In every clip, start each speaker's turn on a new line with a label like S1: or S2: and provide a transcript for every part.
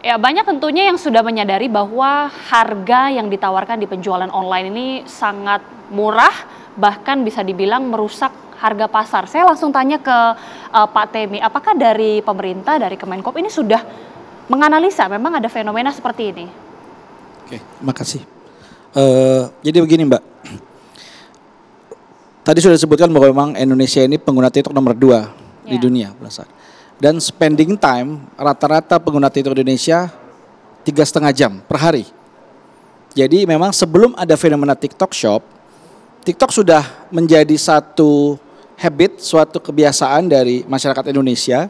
S1: Ya, banyak tentunya yang sudah menyadari bahwa harga yang ditawarkan di penjualan online ini sangat murah, bahkan bisa dibilang merusak harga pasar. Saya langsung tanya ke Pak Temi, apakah dari pemerintah, dari Kemenkop ini sudah menganalisa memang ada fenomena seperti ini?
S2: Oke, makasih. Jadi begini Mbak, tadi sudah disebutkan bahwa memang Indonesia ini pengguna TikTok nomor 2 di dunia. Dan spending time rata-rata pengguna TikTok Indonesia 3,5 jam per hari. Jadi memang sebelum ada fenomena TikTok Shop, TikTok sudah menjadi satu habit, suatu kebiasaan dari masyarakat Indonesia.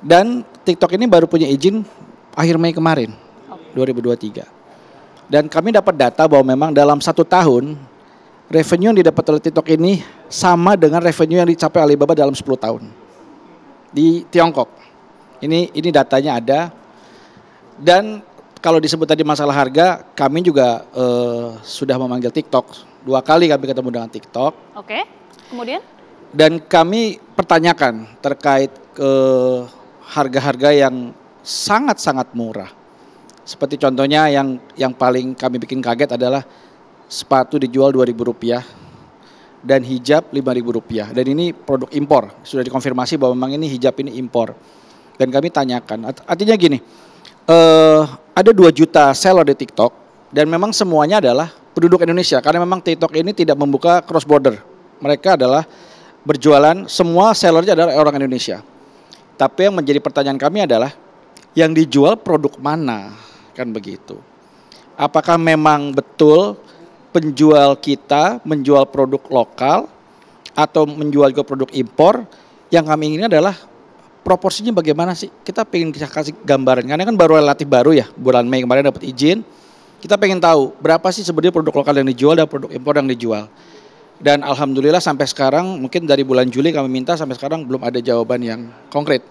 S2: Dan TikTok ini baru punya izin akhir Mei kemarin, 2023. Dan kami dapat data bahwa memang dalam 1 tahun, revenue yang didapat oleh TikTok ini sama dengan revenue yang dicapai Alibaba dalam 10 tahun. Di Tiongkok. Ini datanya ada. Dan kalau disebut tadi masalah harga, kami juga sudah memanggil TikTok. 2 kali kami ketemu dengan TikTok.
S1: Oke, kemudian? Dan
S2: kami pertanyakan terkait harga-harga yang sangat-sangat murah. Seperti contohnya yang paling kami bikin kaget adalah sepatu dijual Rp2.000 dan hijab Rp5.000. Dan ini produk impor, sudah dikonfirmasi bahwa memang ini hijab ini impor. Dan kami tanyakan, artinya gini, ada 2 juta seller di TikTok dan memang semuanya adalah penduduk Indonesia. Karena memang TikTok ini tidak membuka cross border. Mereka adalah berjualan, semua sellernya adalah orang Indonesia. Tapi yang menjadi pertanyaan kami adalah, yang dijual produk mana? Kan begitu. Apakah memang betul penjual kita menjual produk lokal atau menjual juga produk impor? Yang kami ingin adalah proporsinya bagaimana sih? Kita pengen kasih gambaran, karena kan baru relatif baru ya, bulan Mei kemarin dapat izin. Kita pengen tahu berapa sih sebenarnya produk lokal yang dijual dan produk impor yang dijual. Dan alhamdulillah sampai sekarang, mungkin dari bulan Juli kami minta, sampai sekarang belum ada jawaban yang konkret.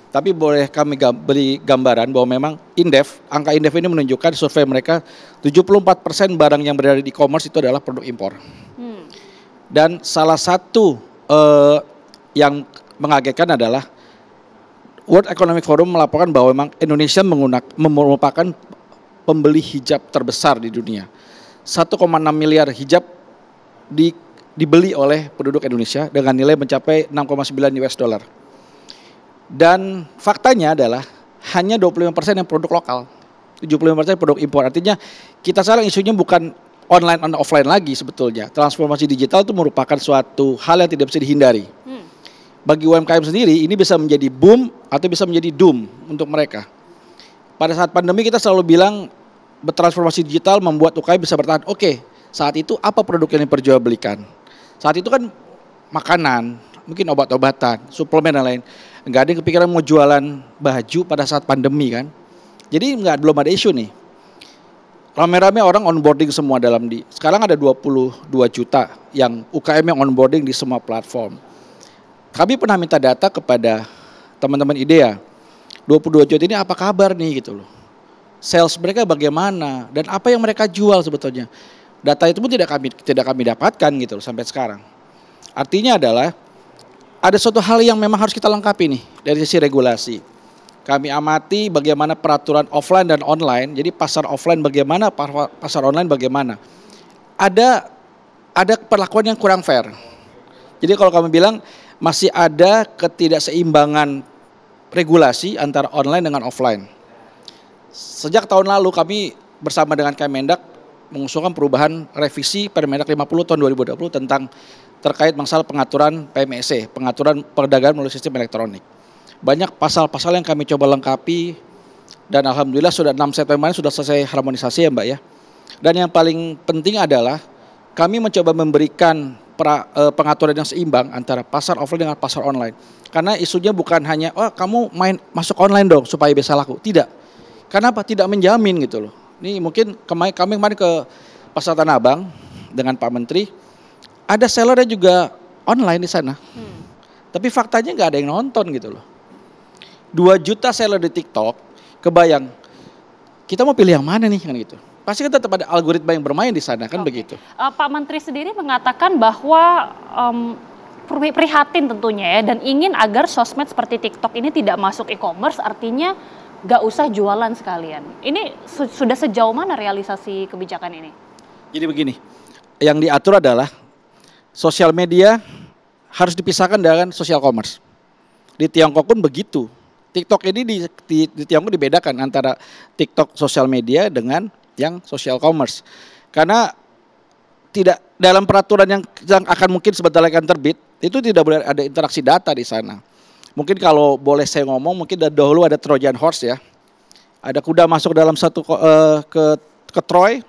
S2: Tapi boleh kami beri gambaran bahwa memang Indef, angka Indef ini menunjukkan survei mereka 74% barang yang berada di e-commerce itu adalah produk impor. Dan salah satu yang mengagetkan adalah World Economic Forum melaporkan bahwa memang Indonesia merupakan pembeli hijab terbesar di dunia. 1,6 miliar hijab dibeli oleh penduduk Indonesia dengan nilai mencapai 6,9 US dollar. Dan faktanya adalah hanya 25% yang produk lokal, 75% produk impor. Artinya kita sekarang isunya bukan online dan offline lagi sebetulnya. Transformasi digital itu merupakan suatu hal yang tidak bisa dihindari. Bagi UMKM sendiri ini bisa menjadi boom atau bisa menjadi doom untuk mereka. Pada saat pandemi kita selalu bilang bertransformasi digital membuat UKM bisa bertahan. Oke, saat itu apa produk yang diperjualbelikan? Saat itu kan makanan, mungkin obat-obatan, suplemen dan lain. Nggak ada yang kepikiran mau jualan baju pada saat pandemi kan. Jadi belum ada isu nih. Rame-rame orang onboarding semua sekarang ada 22 juta yang UKM yang onboarding di semua platform. Kami pernah minta data kepada teman-teman IDEA. 22 juta ini apa kabar nih gitu loh. Sales mereka bagaimana dan apa yang mereka jual sebetulnya. Data itu pun tidak kami dapatkan gitu loh sampai sekarang. Artinya adalah ada suatu hal yang memang harus kita lengkapi nih dari sisi regulasi. Kami amati bagaimana peraturan offline dan online. Jadi pasar offline bagaimana, pasar online bagaimana. Ada perlakuan yang kurang fair. Jadi kalau kami bilang masih ada ketidakseimbangan regulasi antara online dengan offline. Sejak tahun lalu kami bersama dengan Kemendak mengusulkan perubahan revisi Permendak 50 tahun 2020 tentang terkait masalah pengaturan PMSE, pengaturan perdagangan melalui sistem elektronik. Banyak pasal-pasal yang kami coba lengkapi dan alhamdulillah sudah 6 September sudah selesai harmonisasi ya Mbak ya. Dan yang paling penting adalah kami mencoba memberikan pengaturan yang seimbang antara pasar offline dengan pasar online. Karena isunya bukan hanya kamu masuk online dong supaya bisa laku. Tidak. Karena apa? Tidak menjamin gitu loh. Ini mungkin kami kemarin ke Pasar Tanah Abang dengan Pak Menteri. Ada sellernya juga online di sana. Tapi faktanya nggak ada yang nonton gitu loh. 2 juta seller di TikTok, kebayang. Kita mau pilih yang mana nih kan gitu. Pasti kan tetap ada algoritma yang bermain di sana kan begitu.
S1: Pak Menteri sendiri mengatakan bahwa prihatin tentunya ya dan ingin agar sosmed seperti TikTok ini tidak masuk e-commerce, artinya gak usah jualan sekalian. Ini sudah sejauh mana realisasi kebijakan ini?
S2: Jadi begini, yang diatur adalah sosial media harus dipisahkan dengan social commerce. Di Tiongkok pun begitu. TikTok ini di Tiongkok dibedakan antara TikTok sosial media dengan yang social commerce. Karena tidak dalam peraturan yang akan mungkin sebentar lagi akan terbit, itu tidak boleh ada interaksi data di sana. Mungkin kalau boleh saya ngomong, mungkin dari dahulu ada Trojan horse ya. Ada kuda masuk dalam satu ke Troy.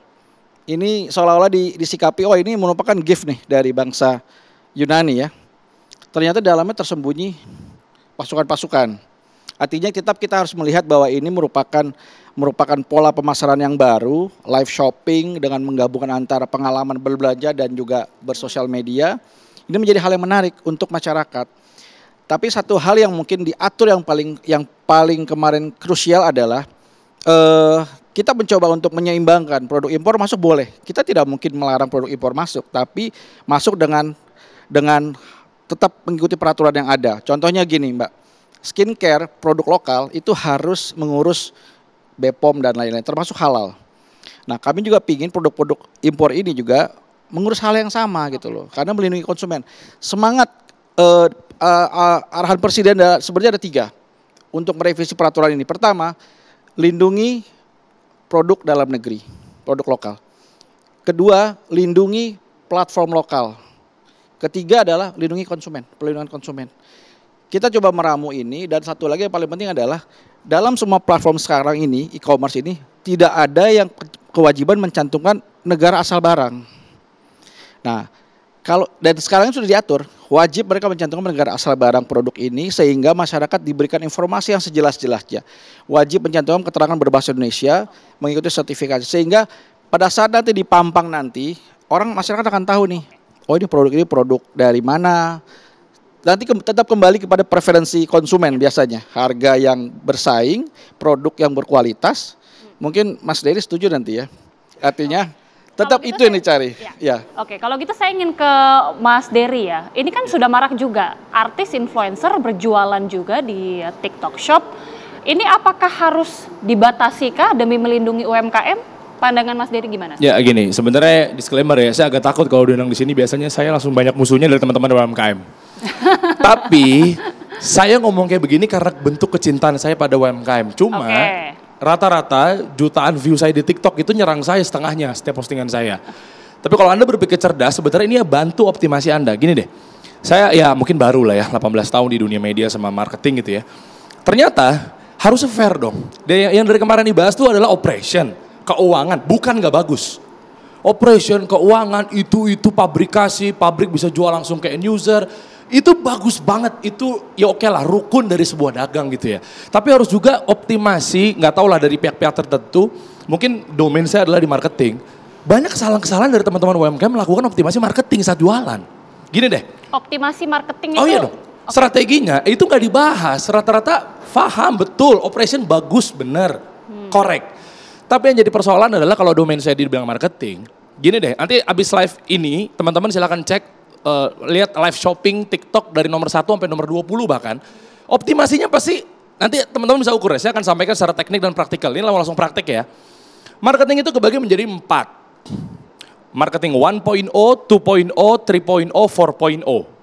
S2: Ini seolah-olah disikapi, oh ini merupakan gift nih dari bangsa Yunani ya. Ternyata dalamnya tersembunyi pasukan-pasukan. Artinya kita harus melihat bahwa ini merupakan pola pemasaran yang baru, live shopping dengan menggabungkan antara pengalaman berbelanja dan juga bersosial media. Ini menjadi hal yang menarik untuk masyarakat. Tapi satu hal yang mungkin diatur yang paling kemarin krusial adalah kita mencoba untuk menyeimbangkan produk impor masuk boleh. Kita tidak mungkin melarang produk impor masuk, tapi masuk dengan tetap mengikuti peraturan yang ada. Contohnya gini, Mbak. Skincare produk lokal itu harus mengurus BPOM dan lain-lain, termasuk halal. Nah, kami juga pingin produk-produk impor ini juga mengurus hal yang sama gitu loh, karena melindungi konsumen. Semangat arahan Presiden sebenarnya ada 3 untuk merevisi peraturan ini. Pertama, lindungi produk dalam negeri, produk lokal. Kedua, lindungi platform lokal. Ketiga adalah lindungi konsumen, pelindungan konsumen. Kita coba meramu ini, dan satu lagi yang paling penting adalah dalam semua platform sekarang ini, e-commerce ini, tidak ada yang kewajiban mencantumkan negara asal barang. Nah, dan sekarang sudah diatur, wajib mereka mencantumkan negara asal barang produk ini sehingga masyarakat diberikan informasi yang sejelas-jelasnya. Wajib mencantumkan keterangan berbahasa Indonesia, mengikuti sertifikasi, sehingga pada saat nanti dipampang nanti, masyarakat akan tahu nih, oh ini produk dari mana. Nanti tetap kembali kepada preferensi konsumen biasanya. Harga yang bersaing, produk yang berkualitas. Mungkin Mas Dery setuju nanti ya. Artinya tetap itu yang dicari. Ya.
S1: Oke, kalau gitu saya ingin ke Mas Dery ya. Ini kan sudah marak juga. Artis influencer berjualan juga di TikTok Shop. Ini apakah harus dibatasi kah demi melindungi UMKM? Pandangan Mas Dery gimana?
S3: Ya gini, sebenarnya disclaimer ya, saya agak takut kalau diundang di sini. Biasanya saya langsung banyak musuhnya dari teman-teman UMKM. Tapi saya ngomong kayak begini karena bentuk kecintaan saya pada UMKM. Cuma rata-rata jutaan view saya di TikTok itu nyerang saya setengahnya setiap postingan saya. Tapi kalau Anda berpikir cerdas, sebenarnya ini ya bantu optimasi Anda. Gini deh, saya ya mungkin baru lah ya, 18 tahun di dunia media sama marketing gitu ya. Ternyata harus fair dong. Yang dari kemarin dibahas itu adalah operation, keuangan, bukan gak bagus. Operation, keuangan, itu pabrikasi, pabrik bisa jual langsung ke end user. Itu bagus banget, itu ya oke lah, rukun dari sebuah dagang gitu ya. Tapi harus juga optimasi, nggak tahu lah dari pihak-pihak tertentu, mungkin domain saya adalah di marketing. Banyak kesalahan-kesalahan dari teman-teman UMKM melakukan optimasi marketing saat jualan. Gini deh.
S1: Optimasi marketing itu?
S3: Oh iya dong, strateginya itu nggak dibahas, rata-rata paham betul, operation bagus, bener, korek. Tapi yang jadi persoalan adalah kalau domain saya di bidang marketing, gini deh, nanti abis live ini teman-teman silakan cek, lihat live shopping TikTok dari nomor 1 sampai nomor 20 bahkan. Optimasinya pasti nanti teman-teman bisa ukur ya, saya akan sampaikan secara teknik dan praktikal. Ini langsung praktik ya. Marketing itu kebagi menjadi 4. Marketing 1.0, 2.0, 3.0, 4.0.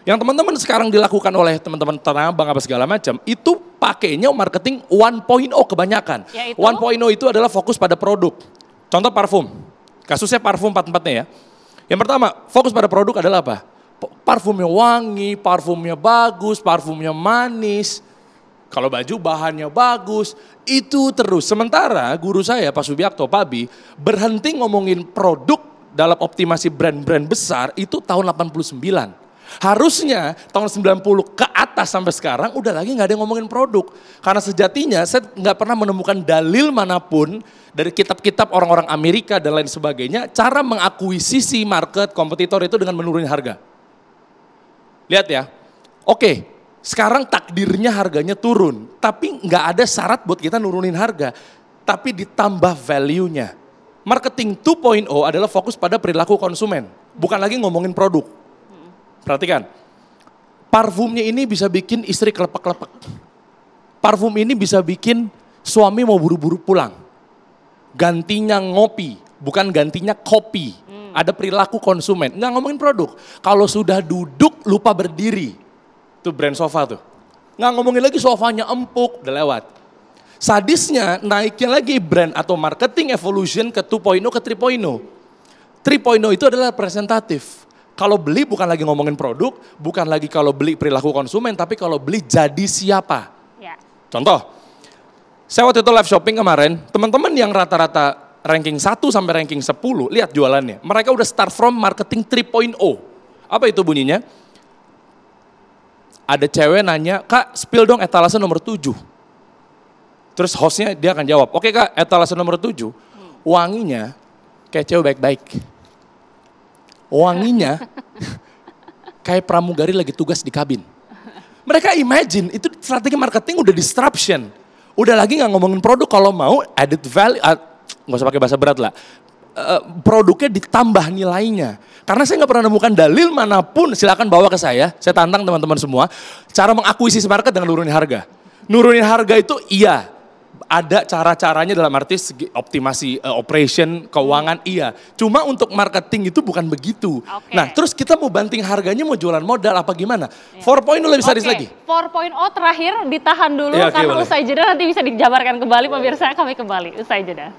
S3: Yang teman-teman sekarang dilakukan oleh teman-teman Tanabang apa segala macam, itu pakainya marketing 1.0 kebanyakan. 1.0 itu adalah fokus pada produk. Contoh parfum. Kasusnya parfum 4-4-nya ya. Yang pertama, fokus pada produk adalah apa? Parfumnya wangi, parfumnya bagus, parfumnya manis. Kalau baju bahannya bagus, itu terus. Sementara guru saya Pak Subiakto, Pak Bi, berhenti ngomongin produk dalam optimasi brand-brand besar itu tahun 89. Harusnya tahun 90 ke atas sampai sekarang udah lagi nggak ada yang ngomongin produk. Karena sejatinya saya nggak pernah menemukan dalil manapun dari kitab-kitab orang-orang Amerika dan lain sebagainya, cara mengakuisisi market kompetitor itu dengan menurunkan harga. Lihat ya, oke, sekarang takdirnya harganya turun, tapi nggak ada syarat buat kita nurunin harga, tapi ditambah value-nya. Marketing 2.0 adalah fokus pada perilaku konsumen, bukan lagi ngomongin produk. Perhatikan, parfumnya ini bisa bikin istri kelepek-kelepek. parfum ini bisa bikin suami mau buru-buru pulang. Gantinya ngopi, bukan gantinya kopi. Ada perilaku konsumen, nggak ngomongin produk. Kalau sudah duduk lupa berdiri, itu brand sofa tuh. Nggak ngomongin lagi sofanya empuk, udah lewat. Sadisnya naiknya lagi brand atau marketing evolution ke 2.0 ke 3.0. 3.0 itu adalah representatif. Kalau beli bukan lagi ngomongin produk, bukan lagi kalau beli perilaku konsumen, tapi kalau beli jadi siapa.
S1: Ya.
S3: Contoh, saya waktu itu live shopping kemarin, teman-teman yang rata-rata ranking 1 sampai ranking 10, lihat jualannya. Mereka udah start from marketing 3.0. Apa itu bunyinya? Ada cewek nanya, Kak spill dong etalase nomor 7. Terus hostnya dia akan jawab, oke Kak etalase nomor 7, wanginya kayak cewek baik-baik. Wanginya kayak pramugari lagi tugas di kabin. Mereka imagine, itu strategi marketing udah disruption. Udah lagi gak ngomongin produk, kalau mau added value, gak usah pakai bahasa berat lah. Produknya ditambah nilainya. Karena saya gak pernah nemukan dalil manapun, silakan bawa ke saya tantang teman-teman semua, cara mengakuisisi market dengan nurunin harga. Nurunin harga itu iya, ada cara-caranya dalam arti segi optimasi operation, keuangan iya. Cuma untuk marketing itu bukan begitu.
S1: Okay.
S3: Nah terus kita mau banting harganya mau jualan modal apa gimana? 4.0 lebih sadis lagi.
S1: 4.0 terakhir ditahan dulu karena usai jeda nanti bisa dijabarkan kembali pemirsa, kami kembali usai jeda.